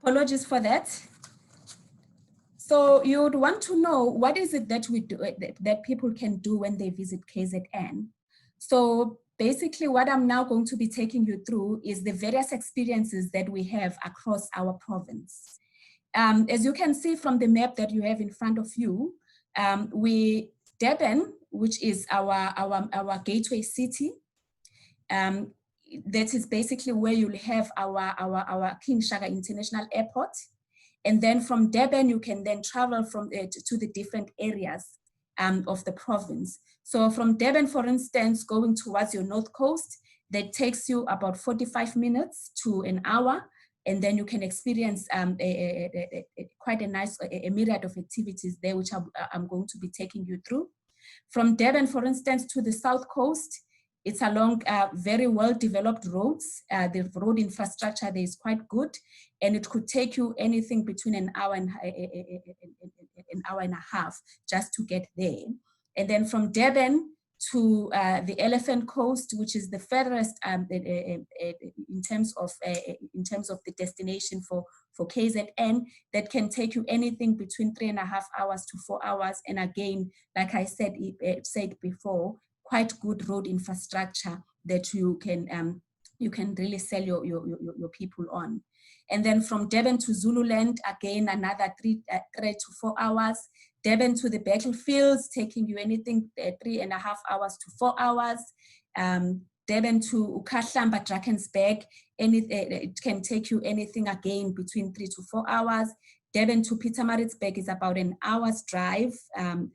Apologies for that. So you would want to know what is it that we do, that people can do when they visit KZN. So basically what I'm now going to be taking you through is the various experiences that we have across our province. As you can see from the map that you have in front of you, Durban, which is our gateway city, that is basically where you'll have our King Shaka International Airport. And then from Durban, you can then travel from to the different areas of the province. So from Durban, for instance, going towards your north coast, that takes you about 45 minutes to an hour. And then you can experience quite a nice myriad of activities there, which I'm going to be taking you through. From Durban, for instance, to the south coast, it's along very well-developed roads. The road infrastructure there is quite good, and it could take you anything between an hour and a half just to get there. And then from Durban to the Elephant Coast, which is the furthest in terms of the destination for KZN, that can take you anything between 3.5 hours to 4 hours. And again, like I said before, quite good road infrastructure that you can really sell your people on. And then from Durban to Zululand, again, another 3 to 4 hours. Durban to the battlefields, taking you anything 3.5 hours to 4 hours. Durban to Ukahlamba, Drakensberg, it can take you anything again between 3 to 4 hours. Durban to Pietermaritzburg is about an hour's drive,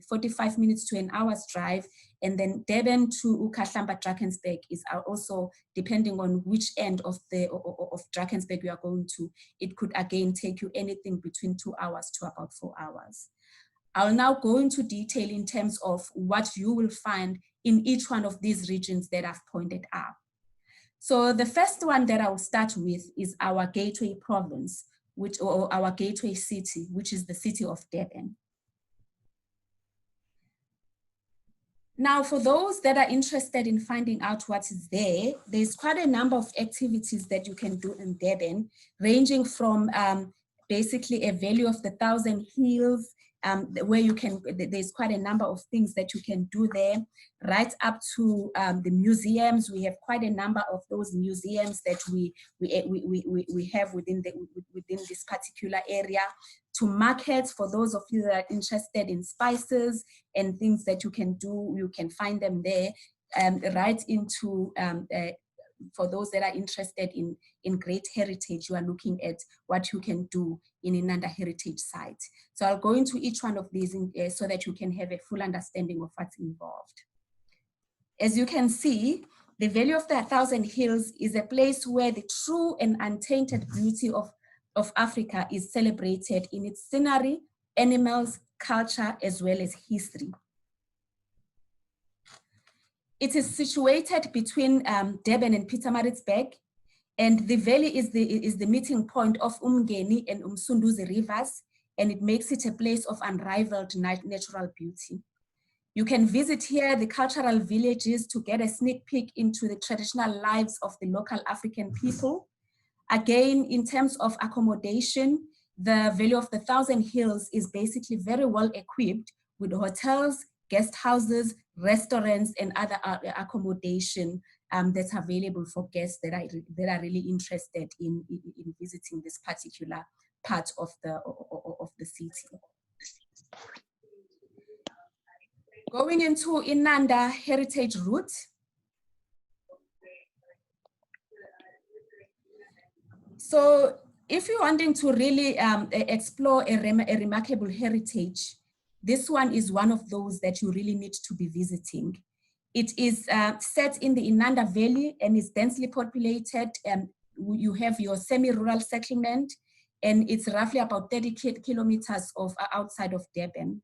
45 minutes to an hour's drive. And then Durban to Ukahlamba, Drakensberg is also, depending on which end of Drakensberg you are going to, it could again take you anything between 2 hours to about 4 hours. I'll now go into detail in terms of what you will find in each one of these regions that I've pointed out. So the first one that I'll start with is our gateway province, or our gateway city, which is the city of Durban. Now, for those that are interested in finding out what is there, there's quite a number of activities that you can do in Durban, ranging from basically a valley of the 1,000 hills, where you can, there's quite a number of things that you can do there, right up to the museums. We have quite a number of those museums that we have within this particular area, to markets for those of you that are interested in spices and things that you can do. You can find them there, right into for those that are interested in great heritage. You are looking at what you can do in another heritage site. So I'll go into each one of these so that you can have a full understanding of what's involved. As you can see, the Valley of the 1,000 Hills is a place where the true and untainted beauty of Africa is celebrated in its scenery, animals, culture, as well as history. It is situated between Durban and Pietermaritzburg, and the valley is the meeting point of Umgeni and Umsunduzi rivers, and it makes it a place of unrivaled natural beauty. You can visit here the cultural villages to get a sneak peek into the traditional lives of the local African people. Again, in terms of accommodation, the Valley of the 1,000 Hills is basically very well equipped with hotels, guest houses, restaurants, and other accommodation that's available for guests that are really interested in visiting this particular part of the city. Going into Inanda Heritage Route. So if you're wanting to really explore a remarkable heritage, this one is one of those that you really need to be visiting. It is set in the Inanda Valley and is densely populated. You have your semi-rural settlement, and it's roughly about 30 kilometers outside of Durban.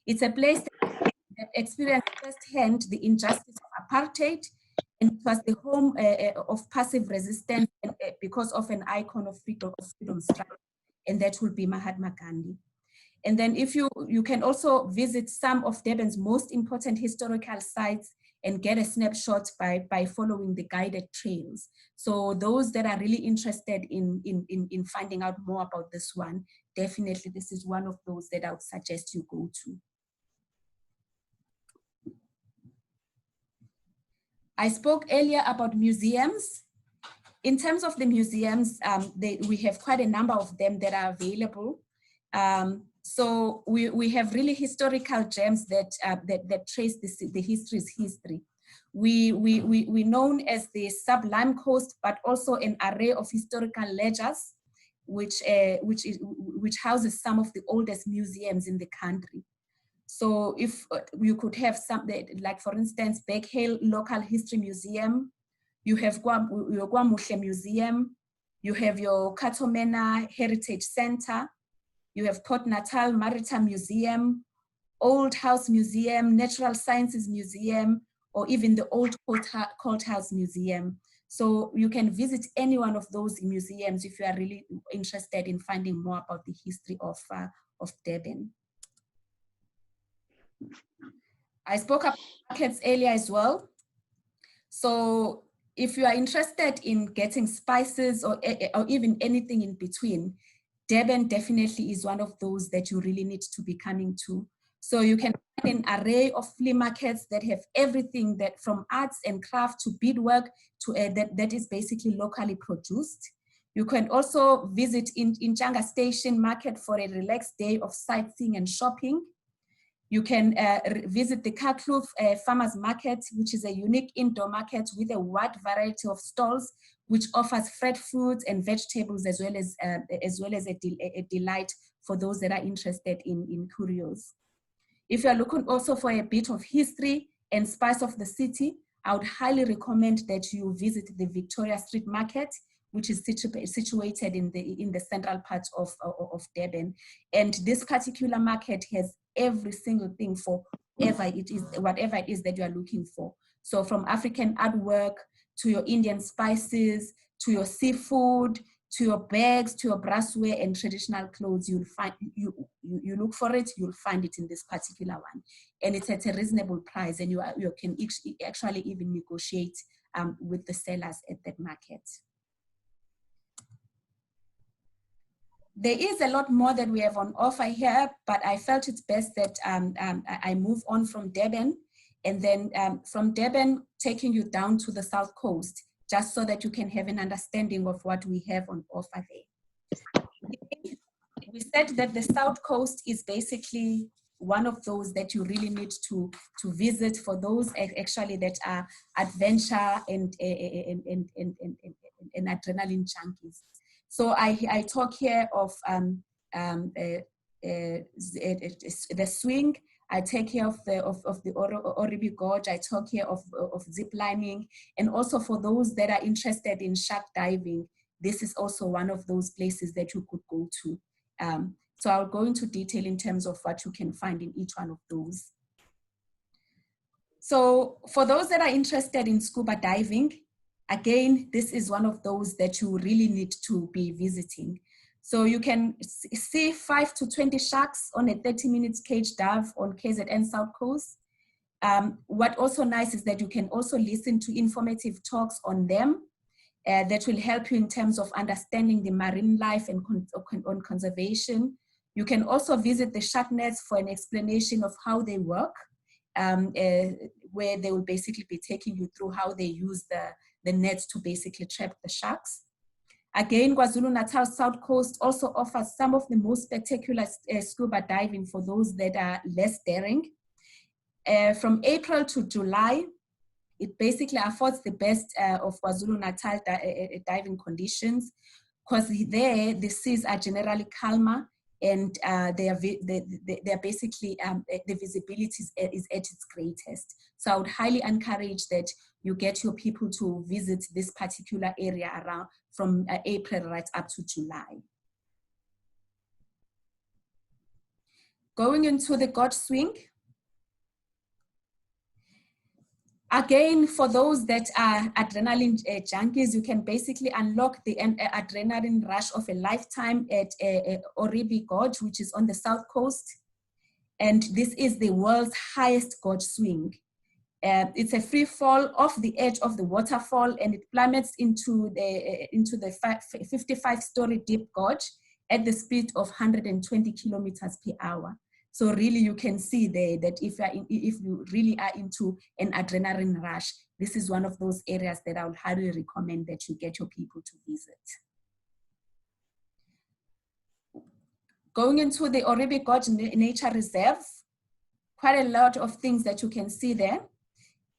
It's a place that experienced firsthand the injustice of apartheid, and it was the home of passive resistance because of an icon of freedom struggle, and that will be Mahatma Gandhi. And then if you can also visit some of Durban's most important historical sites, and get a snapshot by following the guided trails. So those that are really interested in finding out more about this one, definitely this is one of those that I would suggest you go to. I spoke earlier about museums. In terms of the museums, we have quite a number of them that are available. So we have really historical gems that trace the history's history. We're known as the Sublime Coast, but also an array of historical ledgers, which houses some of the oldest museums in the country. So if you could have something like, for instance, Beckhill Local History Museum, you have your Kwamushe Museum, you have your Katomena Heritage Center, you have Port Natal Maritime Museum, Old House Museum, Natural Sciences Museum, or even the Old Courthouse Museum. So you can visit any one of those museums if you are really interested in finding more about the history of Durban. I spoke about markets earlier as well. So if you are interested in getting spices or even anything in between, Durban definitely is one of those that you really need to be coming to. So you can find an array of flea markets that have everything that from arts and craft to beadwork to that is basically locally produced. You can also visit in Changa Station Market for a relaxed day of sightseeing and shopping. You can visit the Kakloof Farmers Market, which is a unique indoor market with a wide variety of stalls, which offers fresh fruits and vegetables as well as a delight for those that are interested in curios. If you are looking also for a bit of history and spice of the city, I would highly recommend that you visit the Victoria Street Market, which is situated in the central part of Durban. And this particular market has every single thing for whatever it is that you are looking for. So from African artwork to your Indian spices, to your seafood, to your bags, to your brassware and traditional clothes, you'll find, you look for it, you'll find it in this particular one. And it's at a reasonable price, and you can actually even negotiate with the sellers at that market. There is a lot more that we have on offer here, but I felt it's best that I move on from Durban, and then from Durban, taking you down to the South Coast, just so that you can have an understanding of what we have on offer there. We said that the South Coast is basically one of those that you really need to visit for those actually that are adventure and adrenaline junkies. So I talk here of the swing. I take care of the Oribi Gorge. I talk here of zip lining, and also for those that are interested in shark diving, this is also one of those places that you could go to. So I'll go into detail in terms of what you can find in each one of those. So for those that are interested in scuba diving, again, this is one of those that you really need to be visiting. So you can see 5 to 20 sharks on a 30-minute cage dive on KZN South Coast. What also nice is that you can also listen to informative talks on them that will help you in terms of understanding the marine life and on conservation. You can also visit the shark nets for an explanation of how they work, where they will basically be taking you through how they use the nets to basically trap the sharks. Again, KwaZulu-Natal South Coast also offers some of the most spectacular scuba diving for those that are less daring. From April to July, it basically affords the best of KwaZulu-Natal diving conditions, because there the seas are generally calmer, and they are basically, the visibility is at its greatest. So I would highly encourage that you get your people to visit this particular area around from April right up to July. Going into the Gorge Swing. Again, for those that are adrenaline junkies, you can basically unlock the adrenaline rush of a lifetime at Oribi Gorge, which is on the South Coast. And this is the world's highest gorge swing. It's a free fall off the edge of the waterfall, and it plummets into the 55-story deep gorge at the speed of 120 kilometers per hour. So really you can see there that if you really are into an adrenaline rush, this is one of those areas that I would highly recommend that you get your people to visit. Going into the Oribi Gorge Nature Reserve, quite a lot of things that you can see there.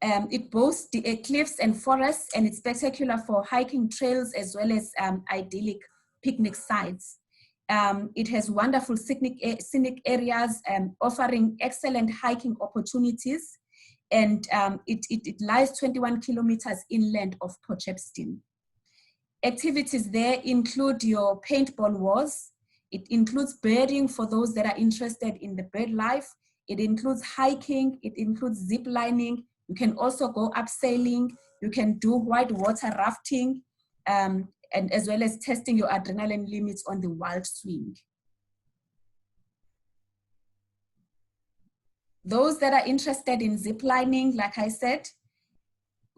It boasts the cliffs and forests, and it's spectacular for hiking trails as well as idyllic picnic sites. It has wonderful scenic areas offering excellent hiking opportunities, and it lies 21 kilometers inland of Port Shepstone. Activities there include your paintball wars. It includes birding for those that are interested in the bird life. It includes hiking. It includes zip lining. You can also go abseiling. You can do white water rafting, and as well as testing your adrenaline limits on the wild swing. Those that are interested in zip lining, like I said,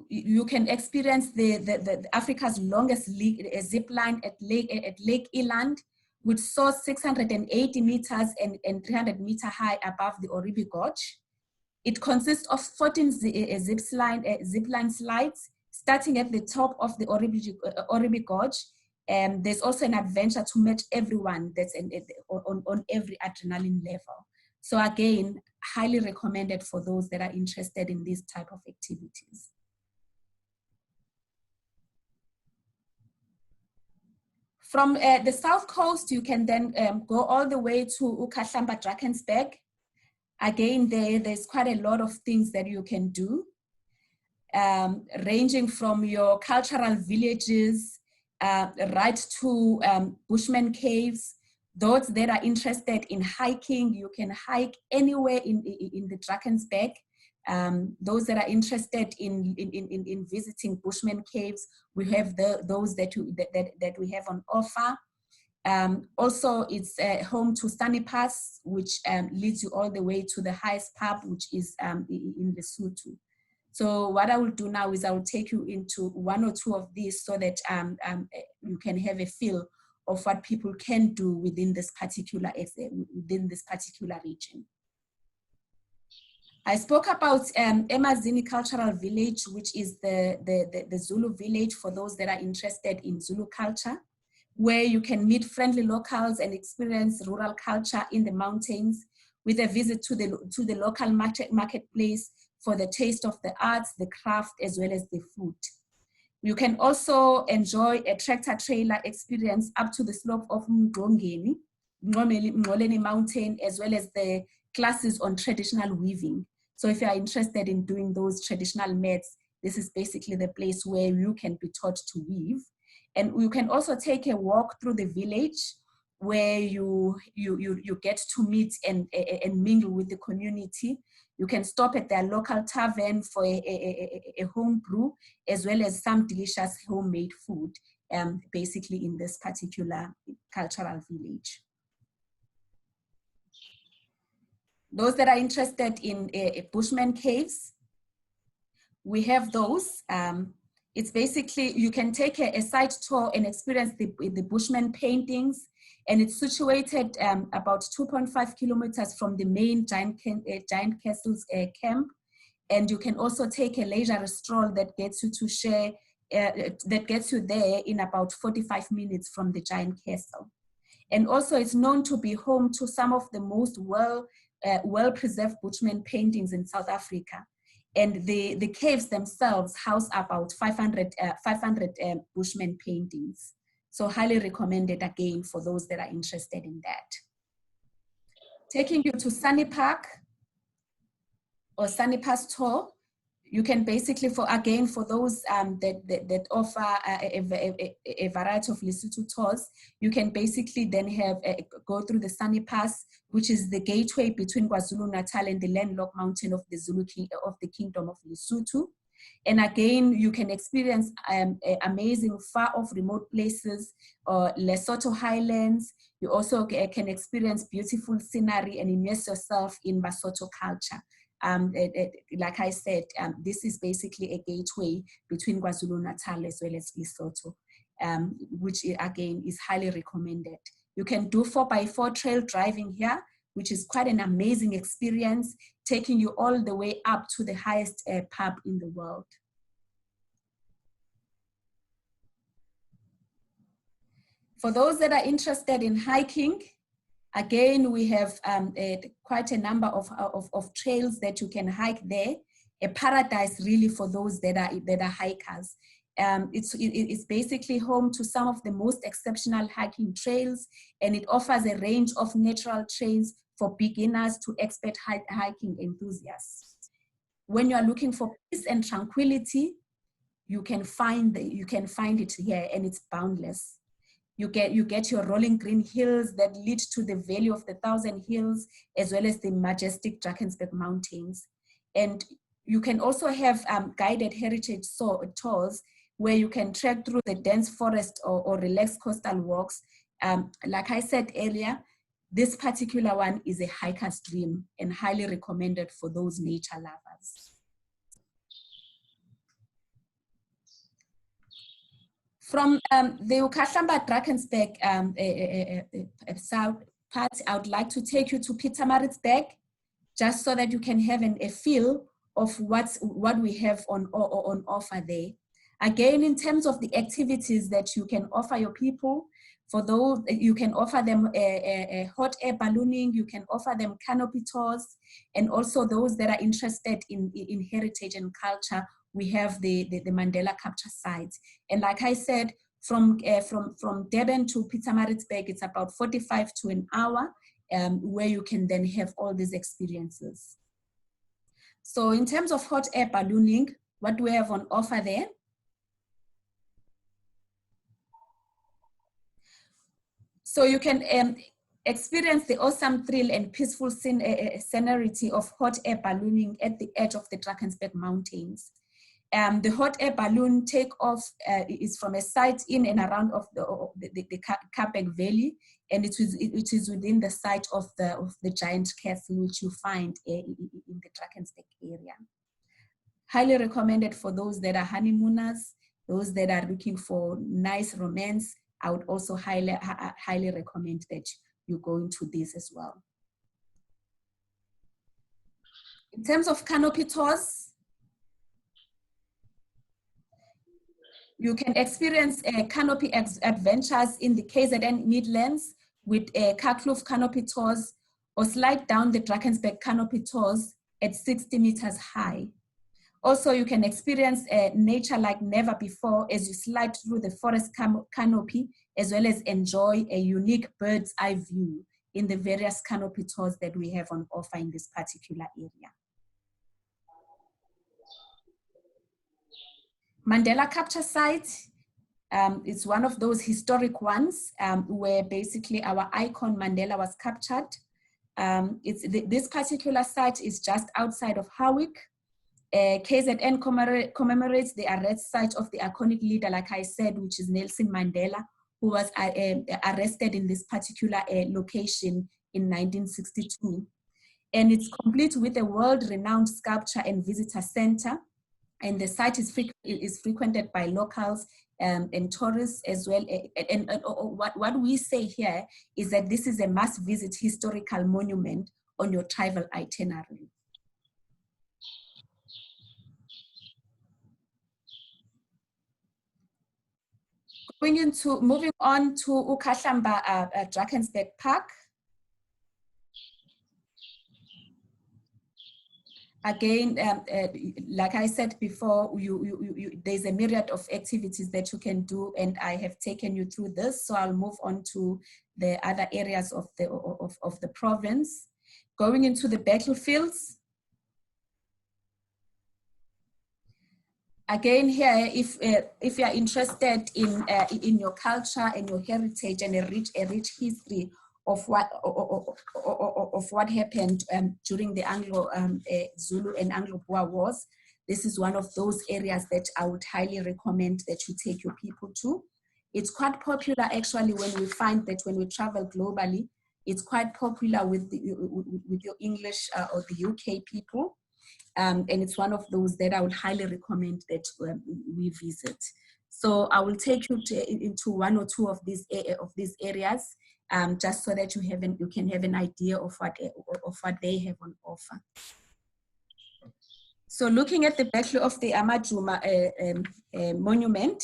you can experience the Africa's longest zip line at Lake Eland, which soars 680 meters and 300 meter high above the Oribi Gorge. It consists of 14 zip line slides, starting at the top of the Oribi Gorge. There's also an adventure to match everyone that's on every adrenaline level. So again, highly recommended for those that are interested in this type of activities. From the south coast, you can then go all the way to Ukahlamba Drakensberg. Again, there's quite a lot of things that you can do, ranging from your cultural villages right to Bushman caves. Those that are interested in hiking, you can hike anywhere in the Drakensberg. Those that are interested in visiting Bushman caves, we have those that we have on offer. Also, it's home to Sunny Pass, which leads you all the way to the highest pub, which is in Lesotho. So what I will do now is I will take you into one or two of these so that you can have a feel of what people can do within this particular region. I spoke about Emazini Cultural Village, which is the Zulu village for those that are interested in Zulu culture, where you can meet friendly locals and experience rural culture in the mountains with a visit to the local marketplace for the taste of the arts, the craft, as well as the food. You can also enjoy a tractor-trailer experience up to the slope of Mngoleni Mountain, as well as the classes on traditional weaving. So if you are interested in doing those traditional mats, this is basically the place where you can be taught to weave. And you can also take a walk through the village where you get to meet and mingle with the community. You can stop at their local tavern for a home brew, as well as some delicious homemade food, basically in this particular cultural village. Those that are interested in Bushman caves, we have those. It's basically, you can take a site tour and experience the Bushman paintings, and it's situated about 2.5 kilometers from the main Giant Castles camp. And you can also take a leisure stroll that gets you to share, that gets you there in about 45 minutes from the Giant Castle. And also it's known to be home to some of the most well-preserved Bushman paintings in South Africa. And the caves themselves house about 500 Bushman paintings. So highly recommended again for those that are interested in that. Taking you to Sunny Park or Sunny Pass tour, you can basically, for those that offer a variety of Lesotho tours, you can basically then go through the Sunny Pass, which is the gateway between KwaZulu Natal and the landlocked mountain of the Kingdom of Lesotho. And again, you can experience amazing far-off remote places, Lesotho Highlands. You also can experience beautiful scenery and immerse yourself in Basotho culture. like I said, this is basically a gateway between KwaZulu-Natal as well as Lesotho, which again is highly recommended. You can do 4x4 trail driving here, which is quite an amazing experience, taking you all the way up to the highest pub in the world. For those that are interested in hiking, again, we have quite a number of trails that you can hike there. A paradise really for those that are hikers. It's basically home to some of the most exceptional hiking trails, and it offers a range of natural trails for beginners to expert hiking enthusiasts. When you are looking for peace and tranquility, you can find it here, and it's boundless. You get your rolling green hills that lead to the Valley of the Thousand Hills, as well as the majestic Drakensberg Mountains. And you can also have guided heritage tours where you can trek through the dense forest or relaxed coastal walks. Like I said earlier, this particular one is a hiker's dream and highly recommended for those nature lovers. From the Ukahlamba Drakensberg south part, I would like to take you to Pietermaritzburg, just so that you can have a feel of what we have on offer there. Again, in terms of the activities that you can offer your people, for those, you can offer them a hot air ballooning, you can offer them canopy tours, and also those that are interested in heritage and culture, we have the Mandela capture site. And like I said, from Durban to Pietermaritzburg, it's about 45 to an hour, where you can then have all these experiences. So in terms of hot air ballooning, what do we have on offer there? So you can experience the awesome thrill and peaceful scenery of hot air ballooning at the edge of the Drakensberg Mountains. The hot air balloon takeoff is from a site in and around of the Kapek Valley, and it is within the site of the giant castle, which you find in the Drakensberg area. Highly recommended for those that are honeymooners, those that are looking for nice romance. I would also highly recommend that you go into this as well. In terms of canopy tours, you can experience canopy adventures in the KZN Midlands with Kakloof canopy tours, or slide down the Drakensberg canopy tours at 60 meters high. Also, you can experience nature like never before as you slide through the forest canopy, as well as enjoy a unique bird's eye view in the various canopy tours that we have on offer in this particular area. Mandela capture site, it's one of those historic ones where basically our icon Mandela was captured. This particular site is just outside of Howick. KZN commemorates the arrest site of the iconic leader, like I said, which is Nelson Mandela, who was arrested in this particular location in 1962. And it's complete with a world-renowned sculpture and visitor center. And the site is frequented by locals and tourists as well. And what we say here is that this is a must-visit historical monument on your travel itinerary. Moving on to Ukahlamba Drakensberg Park. Again, like I said before, there's a myriad of activities that you can do, and I have taken you through this. So I'll move on to the other areas of the province. Going into the battlefields. Again, here, if you are interested in your culture and your heritage and a rich history of what happened during the Anglo-Zulu and Anglo-Boer wars, this is one of those areas that I would highly recommend that you take your people to. It's quite popular actually when we find that when we travel globally, it's quite popular with your English or the UK people. and it's one of those that I would highly recommend that we visit. So I will take you into one or two of these areas, just so that you can have an idea of what they have on offer. So looking at the Battle of the Amajuma monument,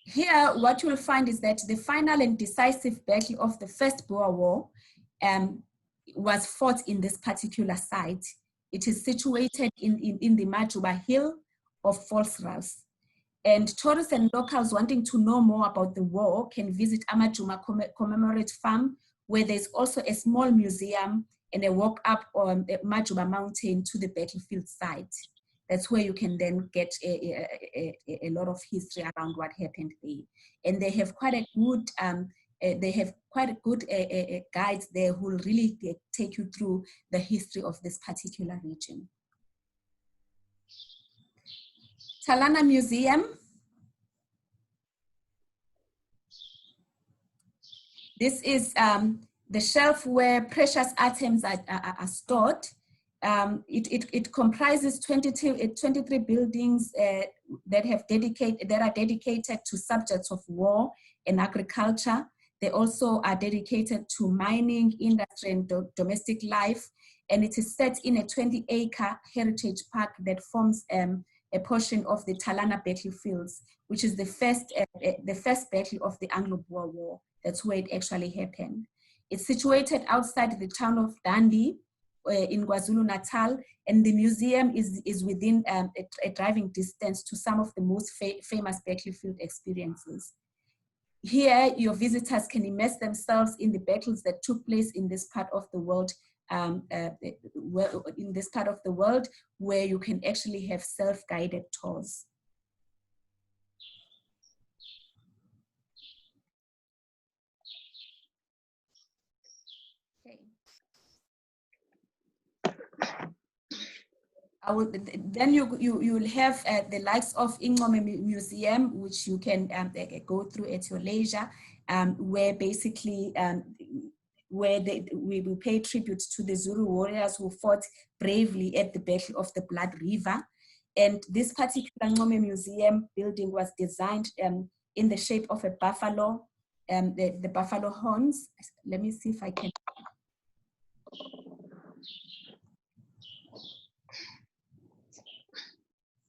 here what you'll find is that the final and decisive battle of the First Boer War was fought in this particular site. It is situated in the Majuba Hill of Volksras. And tourists and locals wanting to know more about the war can visit Amajuma Commemorate Farm, where there's also a small museum and a walk up on Majuba Mountain to the battlefield site. That's where you can then get a lot of history around what happened there. And they have quite a good guides there who will really take you through the history of this particular region. Talana Museum. This is the shelf where precious items are stored. It comprises 23 buildings that are dedicated to subjects of war and agriculture. They also are dedicated to mining, industry, and domestic life. And it is set in a 20-acre heritage park that forms a portion of the Talana battlefields, which is the first battle of the Anglo-Boer War. That's where it actually happened. It's situated outside the town of Dundee in Kwazulu, Natal, and the museum is within a driving distance to some of the most famous battlefield experiences. Here, your visitors can immerse themselves in the battles that took place in this part of the world, where you can actually have self-guided tours. Then you'll have the likes of Ingome Museum, which you can go through at your leisure, where basically we will pay tribute to the Zulu warriors who fought bravely at the Battle of the Blood River. And this particular Ingome Museum building was designed in the shape of a buffalo, the buffalo horns. Let me see if I can.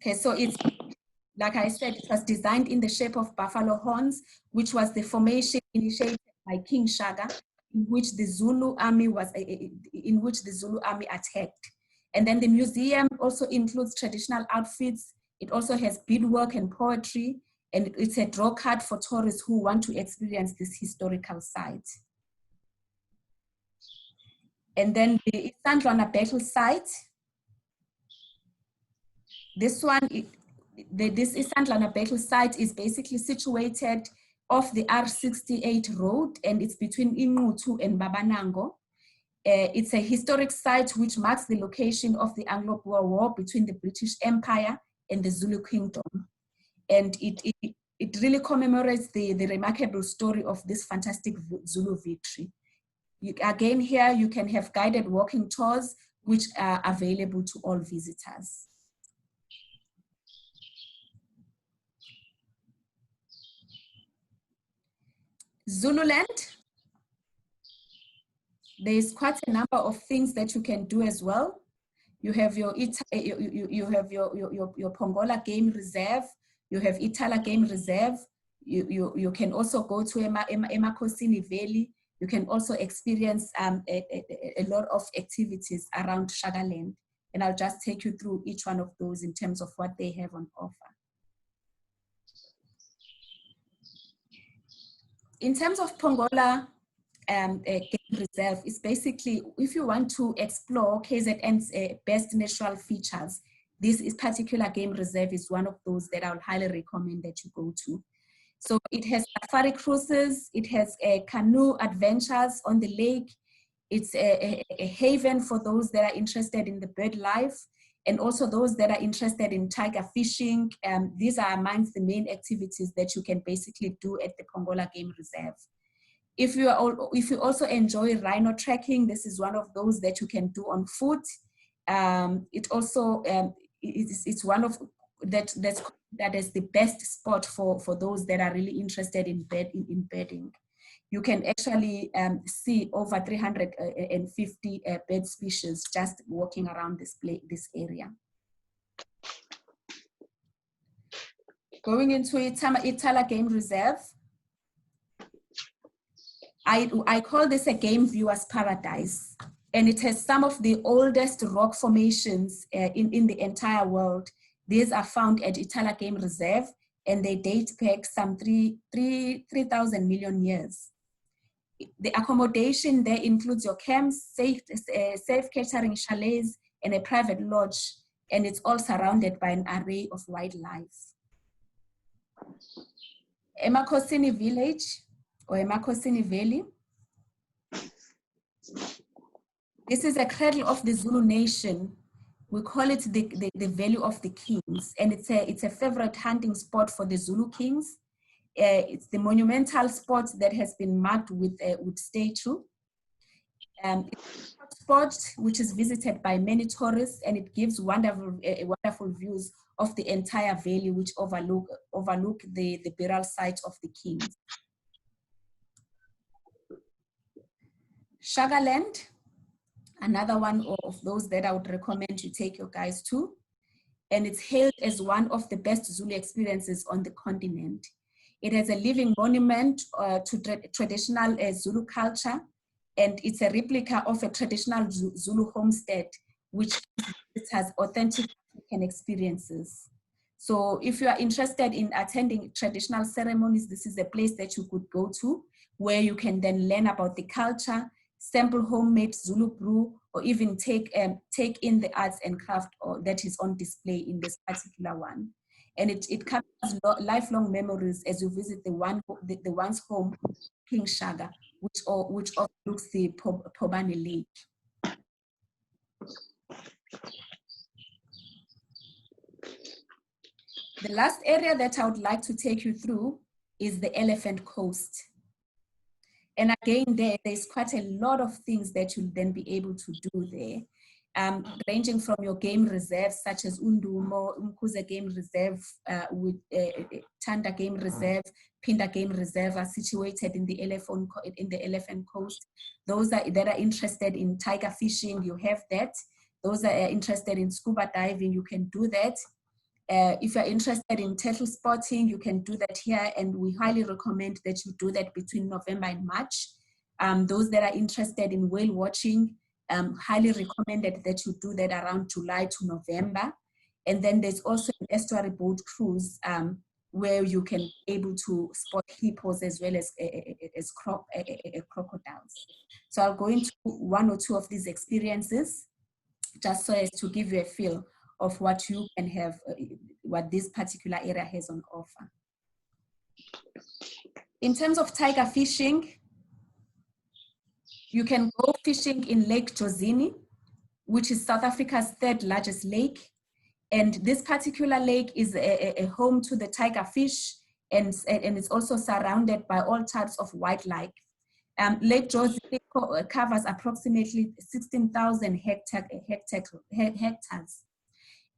Okay, so it's, like I said, it was designed in the shape of buffalo horns, which was the formation initiated by King Shaka, in which the Zulu army attacked. And then the museum also includes traditional outfits. It also has beadwork and poetry, and it's a draw card for tourists who want to experience this historical site. And then the Isandlwana battle site. This one, this Isandlwana battle site is basically situated off the R68 road, and it's between Ingutu and Babanango. It's a historic site which marks the location of the Anglo-Boer War between the British Empire and the Zulu Kingdom. And it really commemorates the remarkable story of this fantastic Zulu victory. Again, here you can have guided walking tours which are available to all visitors. Zululand, there's quite a number of things that you can do as well. You have your Pongola Game Reserve, you have Itala Game Reserve, you can also go to Emakosini Valley, you can also experience a lot of activities around Shagaland, and I'll just take you through each one of those in terms of what they have on offer. In terms of Pongola Game Reserve, it's basically, if you want to explore KZN's best natural features, this particular game reserve is one of those that I would highly recommend that you go to. So it has safari cruises, it has canoe adventures on the lake, it's a haven for those that are interested in the bird life, and also those that are interested in tiger fishing. These are amongst the main activities that you can basically do at the Pongola Game Reserve. If you also enjoy rhino trekking, this is one of those that you can do on foot. It also it's one of that is the best spot for those that are really interested in birding. You can actually see over 350 bird species just walking around this area. Going into Itala Game Reserve, I call this a game viewer's paradise, and it has some of the oldest rock formations in the entire world. These are found at Itala Game Reserve, and they date back some 3,000 million years. The accommodation there includes your camps, safe catering chalets, and a private lodge, and it's all surrounded by an array of wildlife. Emakosini village, or Emakosini Valley. This is a cradle of the Zulu nation. We call it the Valley of the Kings, and it's a favorite hunting spot for the Zulu kings. It's the monumental spot that has been marked with statue. It's a spot which is visited by many tourists, and it gives wonderful views of the entire valley, which overlook the burial site of the kings. Shagaland, another one of those that I would recommend you take your guys to, and it's hailed as one of the best Zulu experiences on the continent. It has a living monument to traditional Zulu culture, and it's a replica of a traditional Zulu homestead, which has authentic African experiences. So if you are interested in attending traditional ceremonies, this is a place that you could go to, where you can then learn about the culture, sample homemade Zulu brew, or even take in the arts and craft that is on display in this particular one. And it captures lifelong memories as you visit the once home King Shaga, which overlooks the Pobani Lake. The last area that I would like to take you through is the Elephant Coast. And again, there's quite a lot of things that you'll then be able to do there. Ranging from your game reserves such as Undumo, Umkuze Game Reserve, with Tanda Game Reserve, Pinda Game Reserve are situated in the Elephant Coast. Those that are interested in tiger fishing, you have that. Those that are interested in scuba diving, you can do that. If you're interested in turtle spotting, you can do that here, and we highly recommend that you do that between November and March. Those that are interested in whale watching, highly recommended that you do that around July to November. And then there's also an estuary boat cruise where you can be able to spot hippos as well as crocodiles. So I'll go into one or two of these experiences just so as to give you a feel of what you can have, what this particular area has on offer. In terms of tiger fishing, you can go fishing in Lake Jozini, which is South Africa's third largest lake. And this particular lake is a home to the tiger fish, and it's also surrounded by all types of wildlife. Lake Jozini covers approximately 16,000 hectares.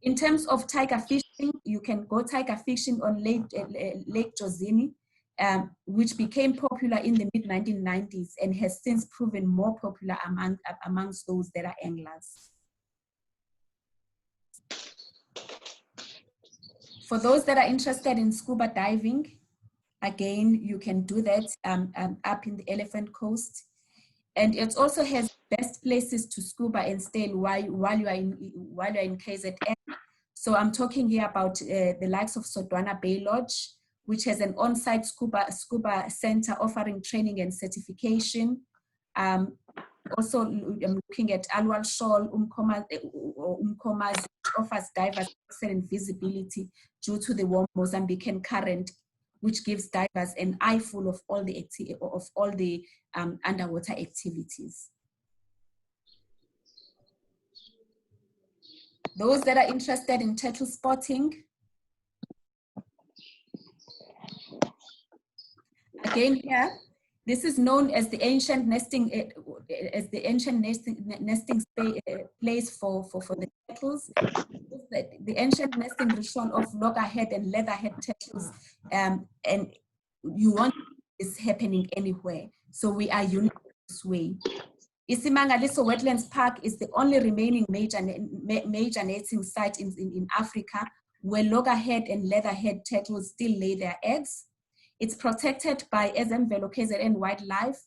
In terms of tiger fishing, you can go tiger fishing on Lake Jozini, which became popular in the mid-1990s and has since proven more popular amongst those that are anglers. For those that are interested in scuba diving, again, you can do that up in the Elephant Coast. And it also has best places to scuba and stay while you are in KZN. So I'm talking here about the likes of Sodwana Bay Lodge, which has an on-site scuba center offering training and certification. Also, I'm looking at Alwal Shoal, Umkomazi, which offers divers excellent visibility due to the warm Mozambican current, which gives divers an eyeful of all the underwater activities. Those that are interested in turtle spotting, again here, This is known as the ancient nesting place for the turtles. The ancient nesting region of loggerhead and leatherhead turtles, and you want this happening anywhere. So we are unique this way. Isimangaliso Wetlands Park is the only remaining major nesting site in Africa where loggerhead and leatherhead turtles still lay their eggs. It's protected by SMVelo KZN wildlife.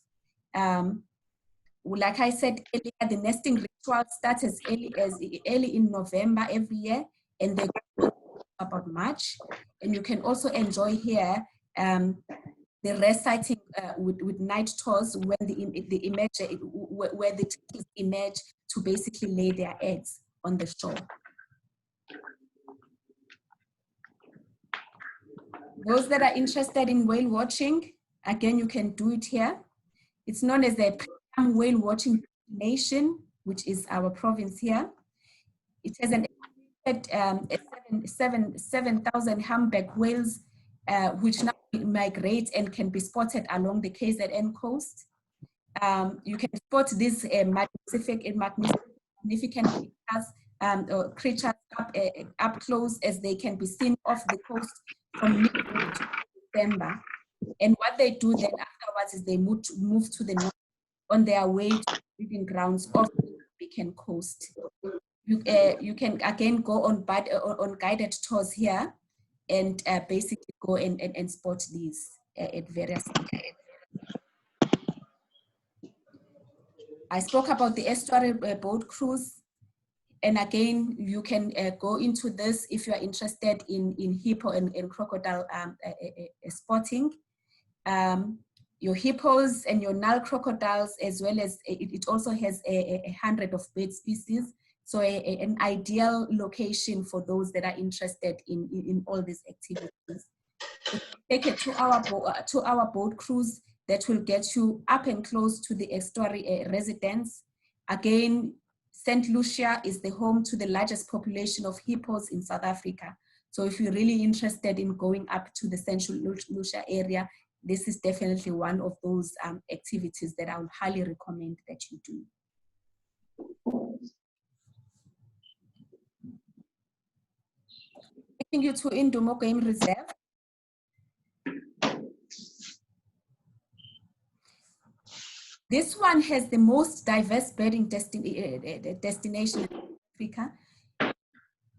Like I said earlier, the nesting ritual starts as early in November every year, and they go about March. And you can also enjoy here the rare sighting with night tours when where the turtles emerge to basically lay their eggs on the shore. Those that are interested in whale watching, again, you can do it here. It's known as the premium whale watching nation, which is our province here. It has an 7,000 humpback whales, which now migrate and can be spotted along the KZN coast. You can spot these magnificent creatures up close, as they can be seen off the coast from mid to December. And what they do then afterwards is they move to the north on their way to the breeding grounds off the Beacon coast. You can again go on guided tours here and basically go and spot these at various times. I spoke about the estuary boat cruise. And again, you can go into this if you are interested in hippo and crocodile spotting. Your hippos and your Nile crocodiles, as well as it also has 100 of bird species. So an ideal location for those that are interested in all these activities. Take a 2-hour boat cruise that will get you up and close to the estuary residents. Again, St. Lucia is the home to the largest population of hippos in South Africa. So if you're really interested in going up to the St. Lucia area, this is definitely one of those activities that I would highly recommend that you do. Taking you to Indumo Game Reserve. This one has the most diverse birding destination in Africa.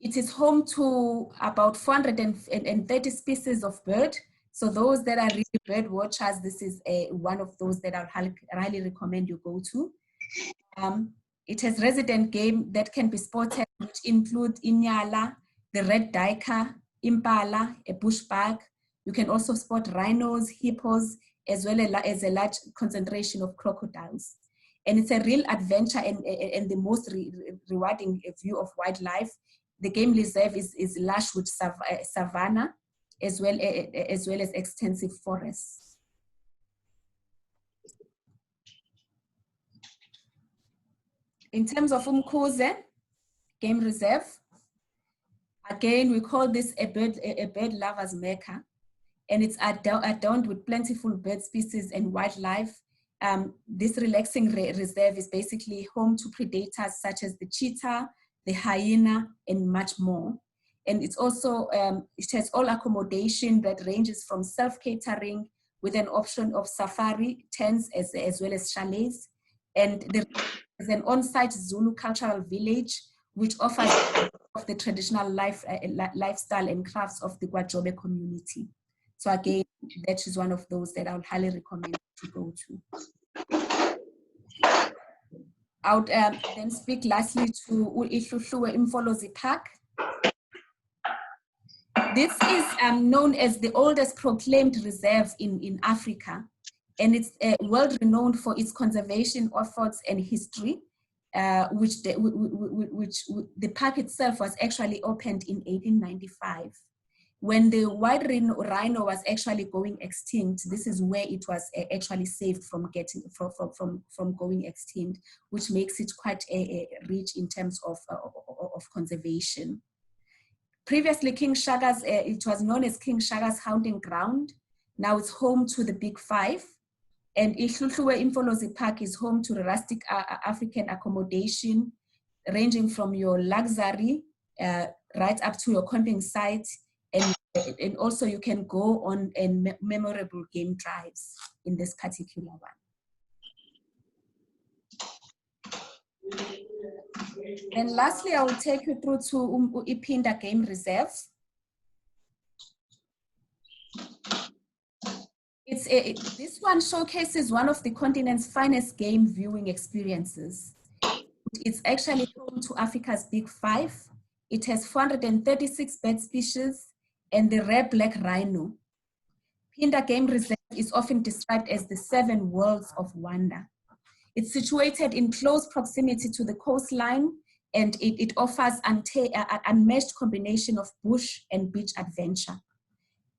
It is home to about 430 species of bird. So those that are really bird watchers, this is one of those that I highly recommend you go to. It has resident game that can be spotted, which include inyala, the red duiker, impala, a bushbuck. You can also spot rhinos, hippos, as well as a large concentration of crocodiles. And it's a real adventure and the most rewarding view of wildlife. The game reserve is lush with savanna, as well as extensive forests. In terms of Umkhuze Game Reserve, again, we call this a bird lover's mecca, and it's adorned with plentiful bird species and wildlife. This relaxing reserve is basically home to predators such as the cheetah, the hyena, and much more. And it's also, it has all accommodation that ranges from self-catering with an option of safari tents as well as chalets. And there is an on-site Zulu cultural village which offers of the traditional lifestyle and crafts of the Gwajobe community. So again, that is one of those that I would highly recommend to go to. I would then speak lastly to Ihluhluwe Imfolozi Park. This is known as the oldest proclaimed reserve in Africa, and it's well renowned for its conservation efforts and history, which the park itself was actually opened in 1895. When the white rhino was actually going extinct, this is where it was actually saved from going extinct, which makes it quite rich in terms of conservation. Previously, King Shaga's, it was known as King Shaga's hunting ground. Now it's home to the Big Five, And Ihluhluwe Imfolozi Park is home to rustic African accommodation, ranging from your luxury right up to your camping site. And also you can go on memorable game drives in this particular one. And lastly, I will take you through to Ipinda Game Reserve. This one showcases one of the continent's finest game viewing experiences. It's actually home to Africa's Big Five. It has 436 bird species and the rare black rhino. Pinda Game Reserve is often described as the 7 worlds of wonder. It's situated in close proximity to the coastline, and it offers an unmatched combination of bush and beach adventure.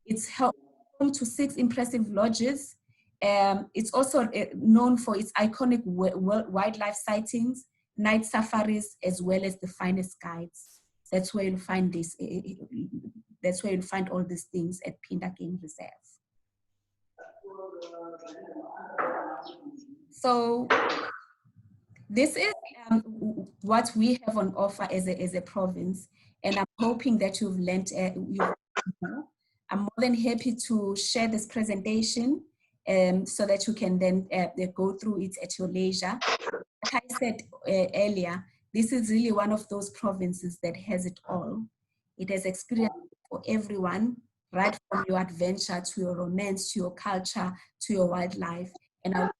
It's home to 6 impressive lodges. It's also known for its iconic wildlife sightings, night safaris, as well as the finest guides. That's where you'll find this. That's where you'll find all these things at Pinda Game Reserve. So this is what we have on offer as a province, and I'm hoping that you've learned. I'm more than happy to share this presentation so that you can then go through it at your leisure. Like I said earlier, this is really one of those provinces that has it all. It has experience for everyone, right from your adventure to your romance, to your culture, to your wildlife. And I hope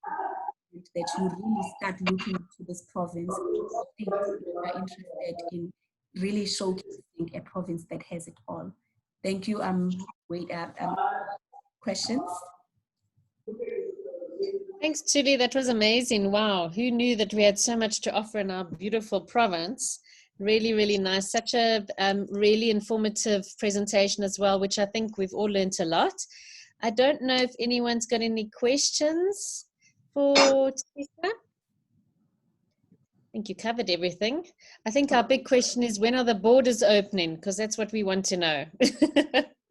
that you really start looking into this province if you are interested in really showcasing a province that has it all. Thank you. Questions? Thanks, Tuli. That was amazing. Wow. Who knew that we had so much to offer in our beautiful province? Really, really nice. Such a really informative presentation as well, which I think we've all learned a lot. I don't know if anyone's got any questions for Tisa. I think you covered everything. I think our big question is, when are the borders opening? Because that's what we want to know.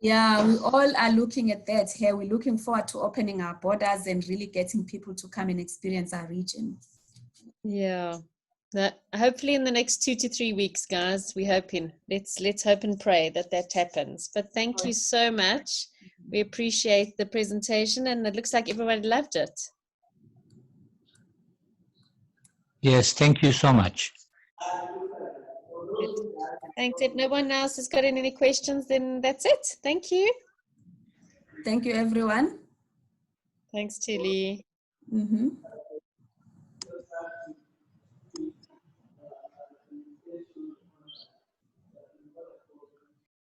Yeah, we all are looking at that here. We're looking forward to opening our borders and really getting people to come and experience our region. Yeah, hopefully in the next 2 to 3 weeks, guys. We're hoping. Let's hope and pray that happens. But thank you so much. We appreciate the presentation, and it looks like everybody loved it. Yes, thank you so much. Good. Thanks. If no one else has got any questions, then that's it. Thank you. Thank you, everyone. Thanks, Tilly. Mm-hmm.